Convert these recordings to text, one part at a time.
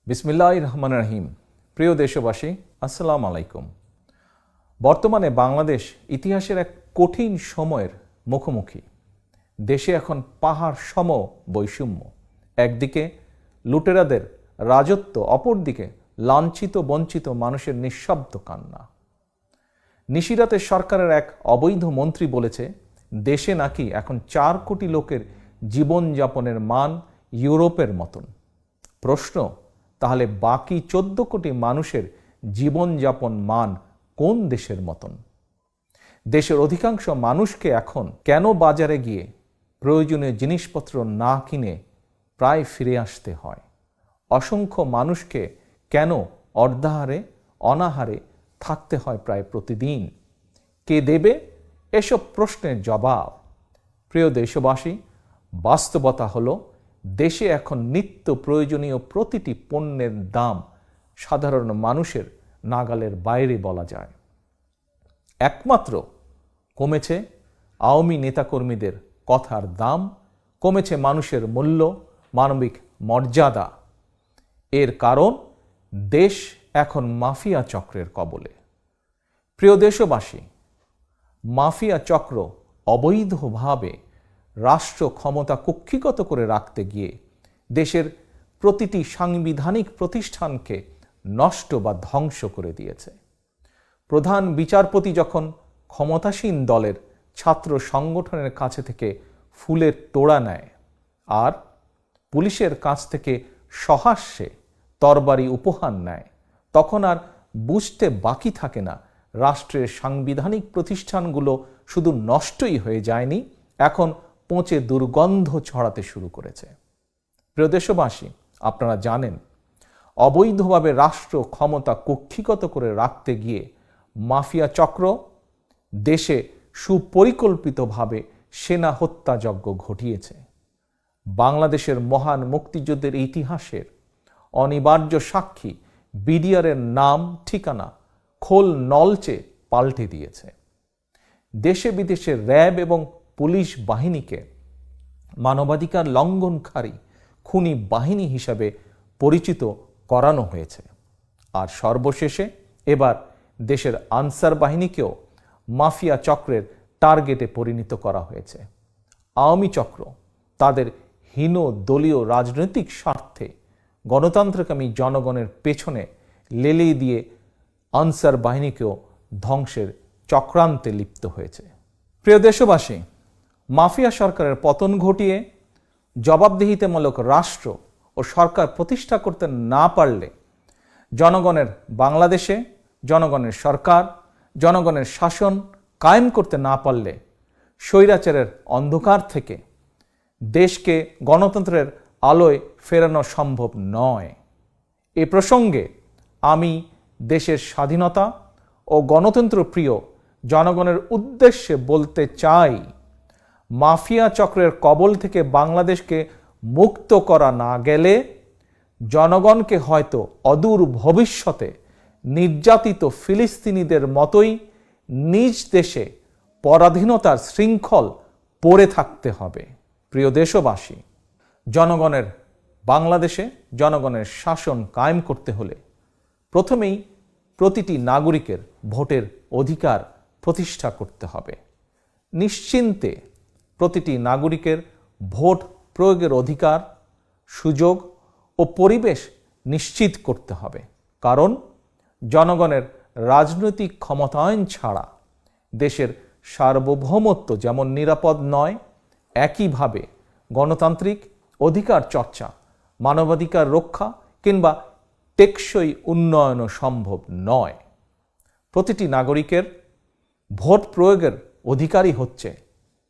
বিসমিল্লাহির রহমানির রহিম। প্রিয় দেশবাসী, আসসালামু আলাইকুম। বর্তমানে বাংলাদেশ ইতিহাসের এক কঠিন সময়ের মুখোমুখি। দেশে এখন পাহাড় সম বৈষম্য। একদিকে লুটেরাদের রাজত্ব, অপরদিকে লাঞ্ছিত বঞ্চিত মানুষের নিঃশব্দ কান্না। নিশিরাতে সরকারের এক অবৈধ মন্ত্রী বলেছে দেশে নাকি এখন 4 কোটি লোকের জীবনযাপনের মান ইউরোপের মতন। প্রশ্ন, তাহলে বাকি 14 কোটি মানুষের জীবনযাপন মান কোন দেশের মতন? দেশের অধিকাংশ মানুষকে এখন কেন বাজারে গিয়ে প্রয়োজনীয় জিনিসপত্র না কিনে প্রায় ফিরে আসতে হয়? অসংখ্য মানুষকে কেন অর্ধাহারে অনাহারে থাকতে হয় প্রায় প্রতিদিন? কে দেবে এসব প্রশ্নের জবাব? প্রিয় দেশবাসী, বাস্তবতা হলো দেশে এখন নিত্য প্রয়োজনীয় প্রতিটি পণ্যের দাম সাধারণ মানুষের নাগালের বাইরে বলা যায়। একমাত্র কমেছে আওয়ামী নেতাকর্মীদের কথার দাম, কমেছে মানুষের মূল্য, মানবিক মর্যাদা। এর কারণ দেশ এখন মাফিয়া চক্রের কবলে। প্রিয় দেশবাসী, মাফিয়া চক্র অবৈধভাবে রাষ্ট্র ক্ষমতা কুক্ষিগত করে রাখতে গিয়ে দেশের প্রতিটি সাংবিধানিক প্রতিষ্ঠানকে নষ্ট বা ধ্বংস করে দিয়েছে। প্রধান বিচারপতি যখন ক্ষমতাসীন দলের ছাত্র সংগঠনের কাছে থেকে ফুলের তোড়া নেয় আর পুলিশের কাছ থেকে সহাস্যে তরবারি উপহার নেয়, তখন আর বুঝতে বাকি থাকে না রাষ্ট্রের সাংবিধানিক প্রতিষ্ঠানগুলো শুধু নষ্টই হয়ে যায়নি, এখন পচে দুর্গন্ধ ছড়াতে শুরু করেছে। প্রিয় দেশবাসী, আপনারা জানেন অবৈধভাবে রাষ্ট্র ক্ষমতা কুক্ষিগত করে রাখতে গিয়ে মাফিয়া চক্র দেশে সুপরিকল্পিতভাবে সেনা হত্যাযজ্ঞ ঘটিয়েছে। বাংলাদেশের মহান মুক্তিযুদ্ধের ইতিহাসের অনিবার্য সাক্ষী বিডিআরের নাম ঠিকানা খোল নলচে পাল্টে দিয়েছে। দেশে বিদেশে র্যাব এবং পুলিশ বাহিনীকে মানবাধিকার লঙ্ঘনকারী খুনি বাহিনী হিসাবে পরিচিত করানো হয়েছে। আর সর্বশেষে এবার দেশের আনসার বাহিনীকেও মাফিয়া চক্রের টার্গেটে পরিণত করা হয়েছে। আওয়ামী চক্র তাদের হীন দলীয় রাজনৈতিক স্বার্থে গণতন্ত্রকামী জনগণের পেছনে লেলিয়ে দিয়ে আনসার বাহিনীকেও ধ্বংসের চক্রান্তে লিপ্ত হয়েছে। প্রিয় দেশবাসী, মাফিয়া সরকারের পতন ঘটিয়ে জবাবদিহিতামূলক রাষ্ট্র ও সরকার প্রতিষ্ঠা করতে না পারলে জনগণের বাংলাদেশে জনগণের সরকার, জনগণের শাসন কায়েম করতে না পারলে স্বৈরাচারের অন্ধকার থেকে দেশকে গণতন্ত্রের আলোয় ফেরানো সম্ভব নয়। এ প্রসঙ্গে আমি দেশের স্বাধীনতা ও গণতন্ত্র প্রিয় জনগণের উদ্দেশ্যে বলতে চাই, মাফিয়া চক্রের কবল থেকে বাংলাদেশকে মুক্ত করা না গেলে জনগণকে হয়তো অদূর ভবিষ্যতে নির্যাতিত ফিলিস্তিনিদের মতোই নিজ দেশে পরাধীনতার শৃঙ্খল পড়ে থাকতে হবে। প্রিয় দেশবাসী, জনগণের বাংলাদেশে জনগণের শাসন কায়েম করতে হলে প্রথমেই প্রতিটি নাগরিকের ভোটের অধিকার প্রতিষ্ঠা করতে হবে। নিশ্চিন্তে প্রতিটি নাগরিকের ভোট প্রয়োগের অধিকার, সুযোগ ও পরিবেশ নিশ্চিত করতে হবে। কারণ জনগণের রাজনৈতিক ক্ষমতায়ন ছাড়া দেশের সার্বভৌমত্ব যেমন নিরাপদ নয়, একইভাবে গণতান্ত্রিক অধিকার চর্চা, মানবাধিকার রক্ষা কিংবা টেকসই উন্নয়নও সম্ভব নয়। প্রতিটি নাগরিকের ভোট প্রয়োগের অধিকারই হচ্ছে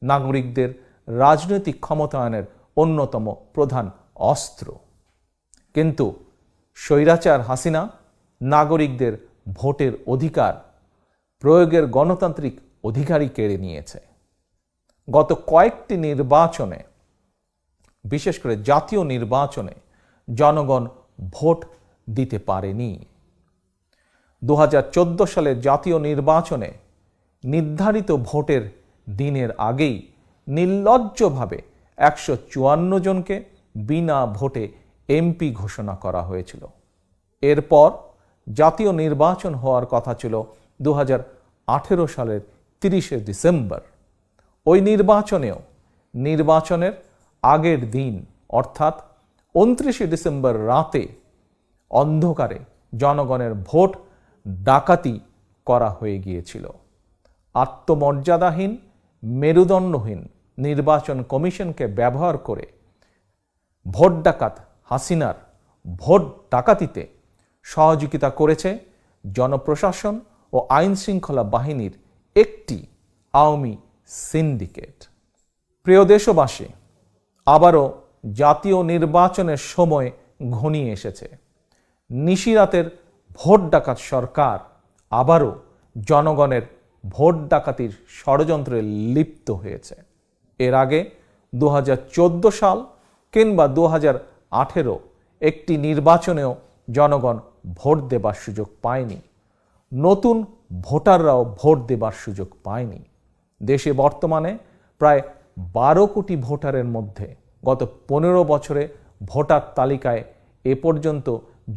নাগরিকদের রাজনৈতিক ক্ষমতায়নের অন্যতম প্রধান অস্ত্র। কিন্তু স্বৈরাচার হাসিনা নাগরিকদের ভোটের অধিকার প্রয়োগের গণতান্ত্রিক অধিকারই কেড়ে নিয়েছে। গত কয়েকটি নির্বাচনে, বিশেষ করে জাতীয় নির্বাচনে জনগণ ভোট দিতে পারেনি। 2014 সালের জাতীয় নির্বাচনে নির্ধারিত ভোটের দিনের আগেই নির্লজ্জভাবে 154 জনকে বিনা ভোটে এমপি ঘোষণা করা হয়েছিল। এরপর জাতীয় নির্বাচন হওয়ার কথা ছিল 2018 সালের 30শে ডিসেম্বর। ওই নির্বাচনের আগের দিন অর্থাৎ 29শে ডিসেম্বর রাতে অন্ধকারে জনগণের ভোট ডাকাতি করা হয়ে গিয়েছিল। আত্মমর্যাদাহীন, মেরুদণ্ডহীন নির্বাচন কমিশনকে ব্যবহার করে ভোট ডাকাত হাসিনার ভোট ডাকাতিতে সহযোগিতা করেছে জনপ্রশাসন ও আইন শৃঙ্খলা বাহিনীর একটি আওয়ামী সিন্ডিকেট। প্রিয় দেশবাসী, আবারও জাতীয় নির্বাচনের সময় ঘনিয়ে এসেছে। নিশিরাতের ভোট ডাকাত সরকার আবারও জনগণের ভোট ডাকাতির ষড়যন্ত্রে লিপ্ত হয়েছে। এর আগে 2014 সাল কিংবা 2018 একটি নির্বাচনেও জনগণ ভোট দেবার সুযোগ পায়নি। নতুন ভোটাররাও ভোট দেবার সুযোগ পায়নি। দেশে বর্তমানে প্রায় 12 কোটি ভোটারের মধ্যে গত 15 বছরে ভোটার তালিকায় এ পর্যন্ত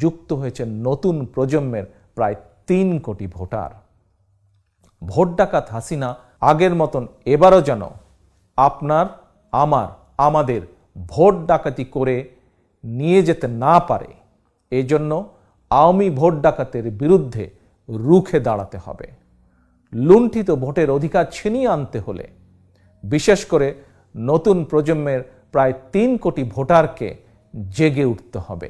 যুক্ত হয়েছে নতুন প্রজন্মের প্রায় 3 কোটি ভোটার। ভোট ডাকাত হাসিনা আগের মতন এবারও যেন আপনার, আমাদের ভোট ডাকাতি করে নিয়ে যেতে না পারে, এই জন্য আওয়ামী ভোট ডাকাতের বিরুদ্ধে রুখে দাঁড়াতে হবে। লুণ্ঠিত ভোটের অধিকার ছিনিয়ে আনতে হলে বিশেষ করে নতুন প্রজন্মের প্রায় 3 কোটি ভোটারকে জেগে উঠতে হবে।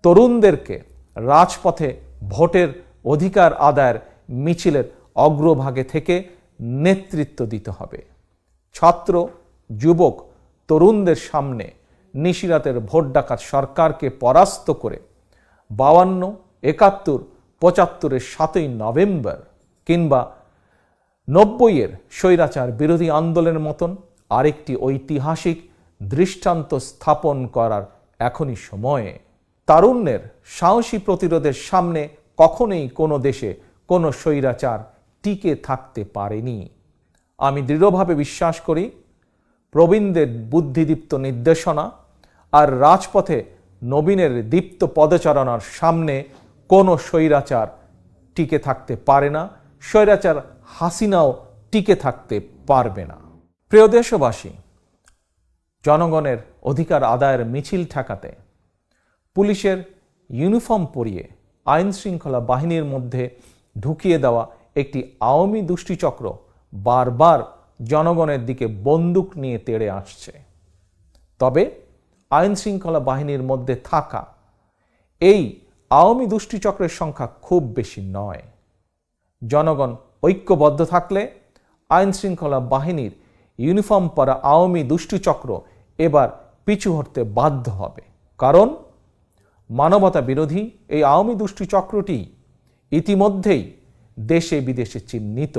তরুণদেরকে রাজপথে ভোটের অধিকার আদায়ের মিছিলের অগ্রভাগে থেকে নেতৃত্ব দিতে হবে। ছাত্র, যুবক, তরুণদের সামনে নিশিরাতের ভোট ডাকাত সরকারকে পরাস্ত করে 52, 71, 75-এর 7ই নভেম্বর কিংবা 90-এর স্বৈরাচার বিরোধী আন্দোলনের মতন আরেকটি ঐতিহাসিক দৃষ্টান্ত স্থাপন করার এখনই সময়ে। তারুণ্যের সাহসী প্রতিরোধের সামনে কখনোই কোনো দেশে কোনো স্বৈরাচার টিকে থাকতে পারেনি। আমি দৃঢ়ভাবে বিশ্বাস করি প্রবীণদের বুদ্ধিদীপ্ত নির্দেশনা আর রাজপথে নবীনের দীপ্ত পদচারণার সামনে কোনো স্বৈরাচার টিকে থাকতে পারে না। স্বৈরাচার হাসিনাও টিকে থাকতে পারবে না। প্রিয় দেশবাসী, জনগণের অধিকার আদায়ের মিছিল ঠেকাতে পুলিশের ইউনিফর্ম পরিয়ে আইন শৃঙ্খলা বাহিনীর মধ্যে ঢুকিয়ে দেওয়া একটি আওয়ামী দুষ্টিচক্র বারবার জনগণের দিকে বন্দুক নিয়ে তেড়ে আসছে। তবে আইন শৃঙ্খলা বাহিনীর মধ্যে থাকা এই আওয়ামী দুষ্টিচক্রের সংখ্যা খুব বেশি নয়। জনগণ ঐক্যবদ্ধ থাকলে আইন শৃঙ্খলা বাহিনীর ইউনিফর্ম পরা আওয়ামী দুষ্টিচক্র এবার পিছু হটতে বাধ্য হবে। কারণ মানবতা বিরোধী এই আওয়ামী দুষ্টিচক্রটি ইতিমধ্যেই দেশে বিদেশে চিহ্নিত।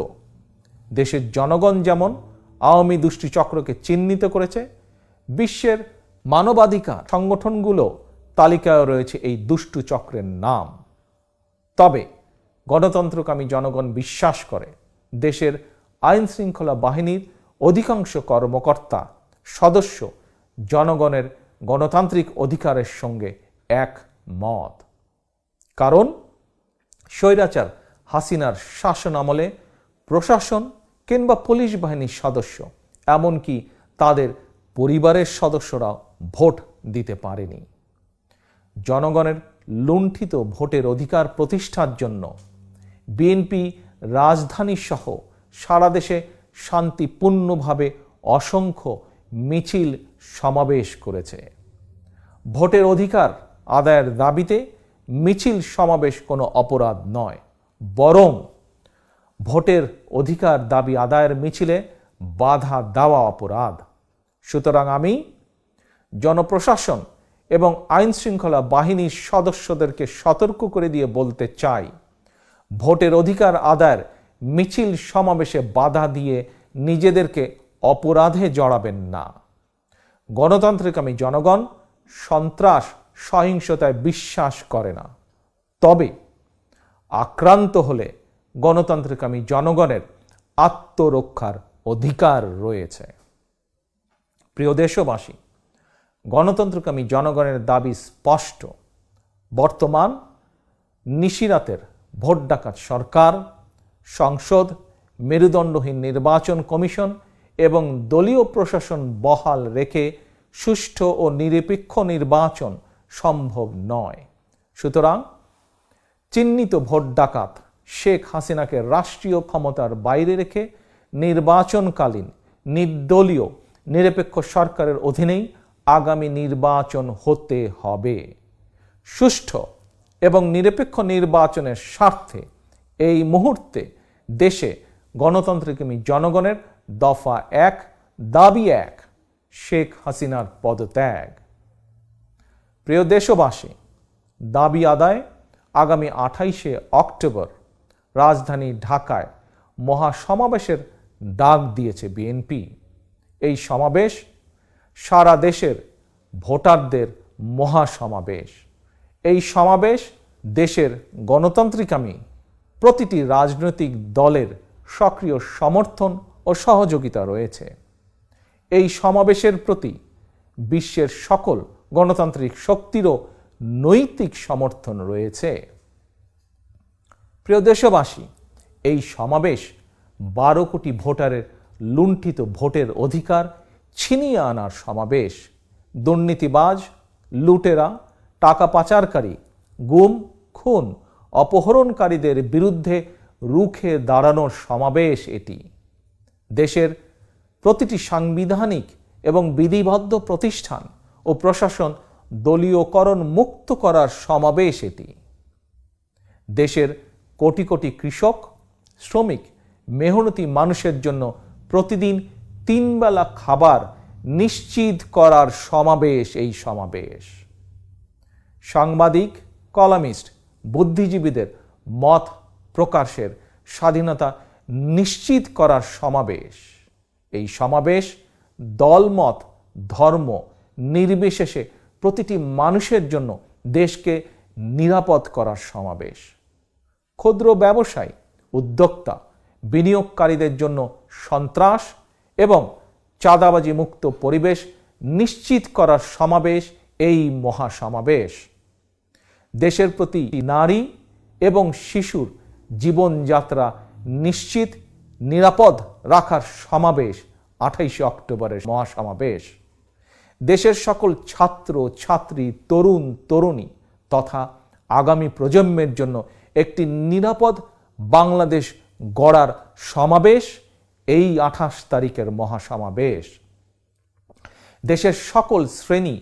দেশের জনগণ যেমন আওয়ামী দুষ্টিচক্রকে চিহ্নিত করেছে, বিশ্বের মানবাধিকার সংগঠনগুলো তালিকায় রয়েছে এই দুষ্টু চক্রের নাম। তবে গণতন্ত্রকামী জনগণ বিশ্বাস করে দেশের আইন শৃঙ্খলা বাহিনীর অধিকাংশ কর্মকর্তা সদস্য জনগণের গণতান্ত্রিক অধিকারের সঙ্গে একমত। কারণ স্বৈরাচার হাসিনার শাসন আমলে প্রশাসন কিংবা পুলিশ বাহিনীর সদস্য, এমনকি তাদের পরিবারের সদস্যরাও ভোট দিতে পারেনি। জনগণের লুণ্ঠিত ভোটের অধিকার প্রতিষ্ঠার জন্য বিএনপি রাজধানী সহ সারা দেশে শান্তিপূর্ণভাবে অসংখ্য মিছিল সমাবেশ করেছে। ভোটের অধিকার আদায়ের দাবিতে মিছিল সমাবেশ কোনো অপরাধ নয়, বরং ভোটের অধিকার দাবি আদায়ের মিছিলে বাধা দেওয়া অপরাধ। সুতরাং আমি জনপ্রশাসন এবং আইন শৃঙ্খলা বাহিনীর সদস্যদেরকে সতর্ক করে দিয়ে বলতে চাই, ভোটের অধিকার আদায়ের মিছিল সমাবেশে বাধা দিয়ে নিজেদেরকে অপরাধে জড়াবেন না। গণতান্ত্রিকামী জনগণ সন্ত্রাস, সহিংসতায় বিশ্বাস করে না। তবে আক্রান্ত হলে গণতান্ত্রিকামী জনগণের আত্মরক্ষার অধিকার রয়েছে। প্রিয় দেশবাসী, গণতন্ত্রকামী জনগণের দাবি স্পষ্ট। বর্তমান নিশিরাতের ভোট ডাকাত সরকার, সংসদ, মেরুদণ্ডহীন নির্বাচন কমিশন এবং দলীয় প্রশাসন বহাল রেখে সুষ্ঠু ও নিরপেক্ষ নির্বাচন সম্ভব নয়। সুতরাং চিহ্নিত ভোট ডাকাত শেখ হাসিনাকে রাষ্ট্রীয় ক্ষমতার বাইরে রেখে নির্বাচনকালীন নির্দলীয় নিরপেক্ষ সরকারের অধীনেই আগামী নির্বাচন হতে হবে। সুষ্ঠু এবং নিরপেক্ষ নির্বাচনের স্বার্থে এই মুহূর্তে দেশে গণতন্ত্রকামী জনগণের দফা 1 দাবি 1 শেখ হাসিনার পদত্যাগ। প্রিয় দেশবাসী, দাবি আদায় আগামী 28শে অক্টোবর রাজধানী ঢাকায় মহাসমাবেশের ডাক দিয়েছে বিএনপি। এই সমাবেশ সারা দেশের ভোটারদের মহাসমাবেশ। এই সমাবেশ দেশের গণতান্ত্রিকামী প্রতিটি রাজনৈতিক দলের সক্রিয় সমর্থন ও সহযোগিতা রয়েছে। এই সমাবেশের প্রতি বিশ্বের সকল গণতান্ত্রিক শক্তিরও নৈতিক সমর্থন রয়েছে। প্রিয় দেশবাসী, এই সমাবেশ 12 কোটি ভোটারের লুণ্ঠিত ভোটের অধিকার ছিনিয়ে আনার সমাবেশ। দুর্নীতিবাজ, লুটেরা, টাকা পাচারকারী, গুম, খুন, অপহরণকারীদের বিরুদ্ধে রুখে দাঁড়ানোর সমাবেশ এটি। দেশের প্রতিটি সাংবিধানিক এবং বিধিবদ্ধ প্রতিষ্ঠান ও প্রশাসন দলীয়করণ মুক্ত করার সমাবেশ এটি। দেশের কোটি কোটি কৃষক, শ্রমিক, মেহনতি মানুষের জন্য প্রতিদিন 3 বেলা খাবার নিশ্চিত করার সমাবেশ এই সমাবেশ। সাংবাদিক, কলামিস্ট, বুদ্ধিজীবীদের মত প্রকাশের স্বাধীনতা নিশ্চিত করার সমাবেশ। এই সমাবেশ দলমত, ধর্ম নির্বিশেষে প্রতিটি মানুষের জন্য দেশকে নিরাপদ করার সমাবেশ। ক্ষুদ্র ব্যবসায়ী, উদ্যোক্তা, বিনিয়োগকারীদের জন্য সন্ত্রাস এবং চাঁদাবাজি মুক্ত পরিবেশ নিশ্চিত করার সমাবেশ এই মহাসমাবেশ। দেশের প্রতি নারী এবং শিশুর জীবনযাত্রা নিশ্চিত নিরাপদ রাখার সমাবেশ 28শে অক্টোবরের মহাসমাবেশ। দেশের সকল ছাত্র, ছাত্রী, তরুণ, তরুণী তথা আগামী প্রজন্মের জন্য একটি নিরাপদ বাংলাদেশ গড়ার সমাবেশ এই 28 তারিখের মহাসমাবেশ। দেশের সকল শ্রেণী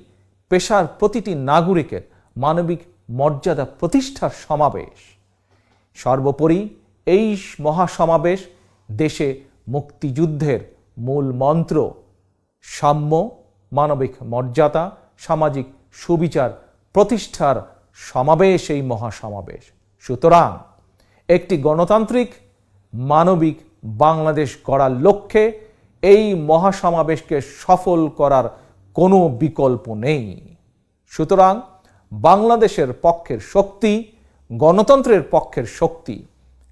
পেশার প্রতিটি নাগরিকের মানবিক মর্যাদা প্রতিষ্ঠার সমাবেশ। সর্বোপরি এই মহাসমাবেশ দেশে মুক্তিযুদ্ধের মূল মন্ত্র সাম্য, মানবিক মর্যাদা, সামাজিক সুবিচার প্রতিষ্ঠার সমাবেশ এই মহাসমাবেশ। সুতরাং একটি গণতান্ত্রিক মানবিক বাংলাদেশ গড়ার লক্ষ্যে এই মহাসমাবেশকে সফল করার কোনো বিকল্প নেই। সুতরাং বাংলাদেশের পক্ষের শক্তি, গণতন্ত্রের পক্ষের শক্তি,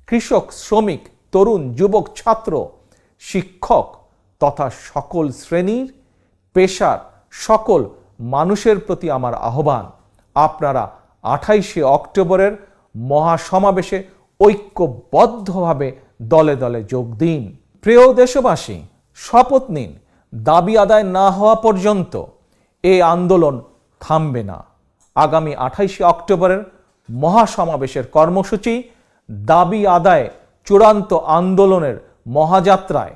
কৃষক, শ্রমিক, তরুণ, যুবক, ছাত্র, শিক্ষক তথা সকল শ্রেণীর পেশার সকল মানুষের প্রতি আমার আহ্বান, আপনারা 28শে অক্টোবরের মহাসমাবেশে ঐক্যবদ্ধভাবে দলে দলে যোগ দিন। প্রিয় দেশবাসী, শপথ নিন, দাবি আদায় না হওয়া পর্যন্ত এই আন্দোলন থামবে না। আগামী 28শে অক্টোবরের মহাসমাবেশের কর্মসূচি দাবি আদায় চূড়ান্ত আন্দোলনের মহাযাত্রায়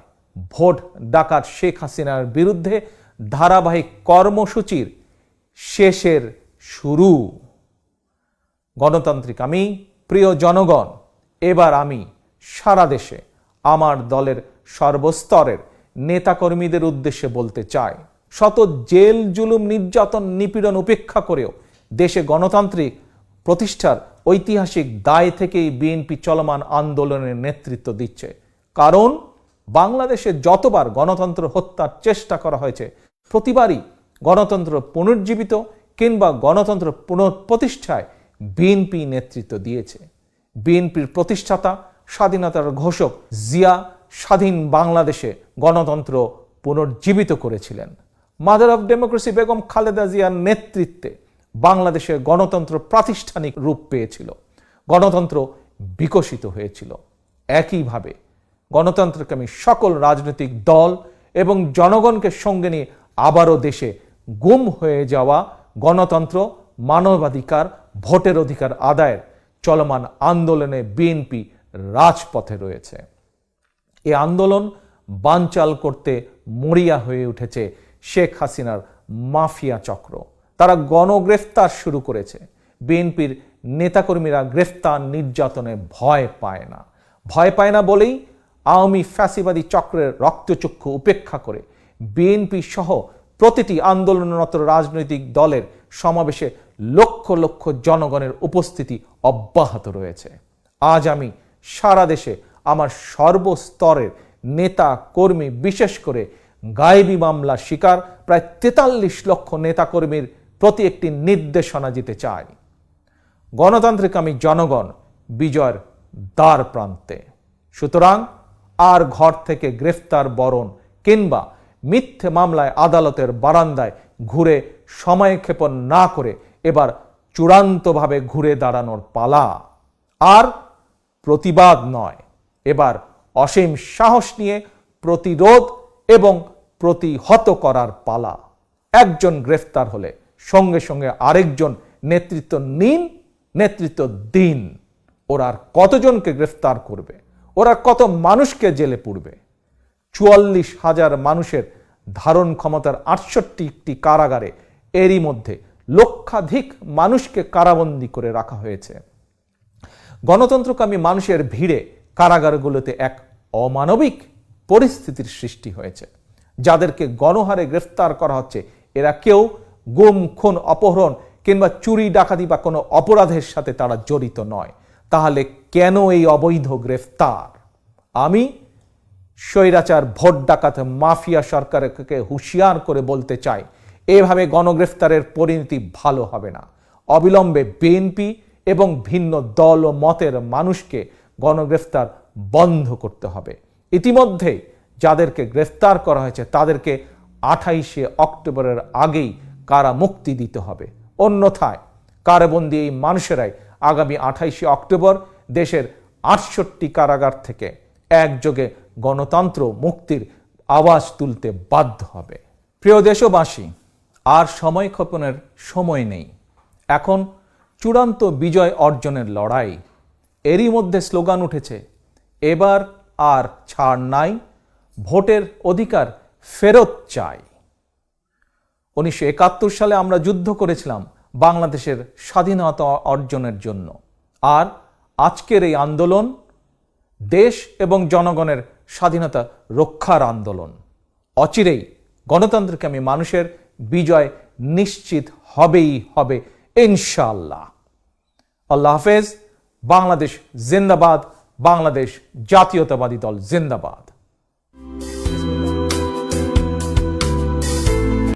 ভোট ডাকাত শেখ হাসিনার বিরুদ্ধে ধারাবাহিক কর্মসূচির শেষের শুরু। গণতান্ত্রিক আমি, প্রিয় জনগণ, এবার আমি সারা দেশে আমার দলের সর্বস্তরের নেতাকর্মীদের উদ্দেশ্যে বলতে চাই, শত জেল, জুলুম, নির্যাতন, নিপীড়ন উপেক্ষা করেও দেশে গণতান্ত্রিক প্রতিষ্ঠার ঐতিহাসিক দায় থেকেই বিএনপি চলমান আন্দোলনের নেতৃত্ব দিচ্ছে। কারণ বাংলাদেশে যতবার গণতন্ত্র হত্যার চেষ্টা করা হয়েছে, প্রতিবারই গণতন্ত্র পুনর্জীবিত কিংবা গণতন্ত্র পুনঃপ্রতিষ্ঠায় বিএনপি নেতৃত্ব দিয়েছে। বিএনপির প্রতিষ্ঠাতা, স্বাধীনতার ঘোষক জিয়া স্বাধীন বাংলাদেশে গণতন্ত্র পুনর্জীবিত করেছিলেন। Mother of democracy Begum Khaleda জিয়ার নেতৃত্বে বাংলাদেশে গণতন্ত্র প্রাতিষ্ঠানিক রূপ পেয়েছিল। গণতন্ত্র বিকশিত হয়েছিল। একইভাবে গণতন্ত্রকামী সকল রাজনৈতিক দল এবং জনগণকে সঙ্গে নিয়ে আবারও দেশে গুম হয়ে যাওয়া গণতন্ত্র, মানবাধিকার, ভোটের অধিকার আদায়ের চলমান আন্দোলনে বিএনপি রাজপথে রয়েছে। এই আন্দোলন বানচাল করতে মরিয়া হয়ে উঠেছে শেখ হাসিনার মাফিয়া চক্র। তারা গণগ্রেফতার শুরু করেছে। বিএনপির নেতাকর্মীরা গ্রেফতার নির্যাতনে ভয় পায় না। ভয় পায় না বলেই আওয়ামী ফ্যাসিবাদী চক্রের রক্তচক্ষু উপেক্ষা করে বিএনপি সহ প্রতিটি আন্দোলনরত রাজনৈতিক দলের সমাবেশে লক্ষ লক্ষ জনগণের উপস্থিতি অব্যাহত রয়েছে। আজ আমি সারা দেশে আমার সর্বস্তরের নেতা কর্মী, বিশেষ করে গায়েবী মামলা শিকার প্রায় ৪৩ লক্ষ নেতাকর্মীর প্রতি একটি নির্দেশনা দিতে চাই। গণতান্ত্রিকামী জনগণ বিজয়ের দ্বার প্রান্তে। সুতরাং আর ঘর থেকে গ্রেফতার বরণ কিংবা মিথ্যে মামলায় আদালতের বারান্দায় ঘুরে সময়ক্ষেপণ না করে এবার চূড়ান্তভাবে ঘুরে দাঁড়ানোর পালা। আর প্রতিবাদ নয়, এবার অসীম সাহস নিয়ে প্রতিরোধ এবং প্রতিহত করার পালা। একজন গ্রেফতার হলে সঙ্গে সঙ্গে আরেকজন নেতৃত্ব নিন, নেতৃত্ব দিন। ওরা আর কতজনকে গ্রেফতার করবে? ওরা কত মানুষকে জেলে পুরবে? ৪৪,০০০ মানুষের ধারণ ক্ষমতার ৬৮টি কারাগারে এরই মধ্যে লক্ষাধিক মানুষকে কারাবন্দী করে রাখা হয়েছে। গণতন্ত্রকামী মানুষের ভিড়ে কারাগারগুলোতে এক অমানবিক পরিস্থিতির সৃষ্টি হয়েছে। যাদেরকে গণহারে গ্রেফতার করা হচ্ছে এরা কেউ গুম, খুন, অপহরণ কিংবা চুরি, ডাকাতি বা কোনো অপরাধের সাথে তারা জড়িত নয়। তাহলে কেন এই অবৈধ গ্রেফতার? আমি স্বৈরাচার, ভোট ডাকাত, মাফিয়া সরকারকে হুঁশিয়ার করে বলতে চাই, এভাবে গণগ্রেফতারের পরিণতি ভালো হবে না। অবিলম্বে বিএনপি এবং ভিন্ন দল ও মতের মানুষকে গণগ্রেফতার বন্ধ করতে হবে। ইতিমধ্যে যাদেরকে গ্রেফতার করা হয়েছে তাদেরকে 28শে অক্টোবরের আগেই কারা মুক্তি দিতে হবে। অন্যথায় কারাবন্দী এই মানুষেরাই আগামী 28শে অক্টোবর দেশের 68টি কারাগার থেকে একযোগে গণতন্ত্র মুক্তির আওয়াজ তুলতে বাধ্য হবে। প্রিয় দেশবাসী, আর সময় ক্ষেপণের সময় নেই। এখন চূড়ান্ত বিজয় অর্জনের লড়াই। এরই মধ্যে স্লোগান উঠেছে, এবার আর ছাড় নাই, ভোটের অধিকার ফেরত চাই। 1971 সালে আমরা যুদ্ধ করেছিলাম বাংলাদেশের স্বাধীনতা অর্জনের জন্য। আর আজকের এই আন্দোলন দেশ এবং জনগণের স্বাধীনতা রক্ষার আন্দোলন। অচিরেই গণতন্ত্রকামী মানুষের বিজয় নিশ্চিত হবেই হবে ইনশাআল্লাহ। আল্লাহ হাফেজ। বাংলাদেশ জিন্দাবাদ। বাংলাদেশ জাতীয়তাবাদী দল জিন্দাবাদ।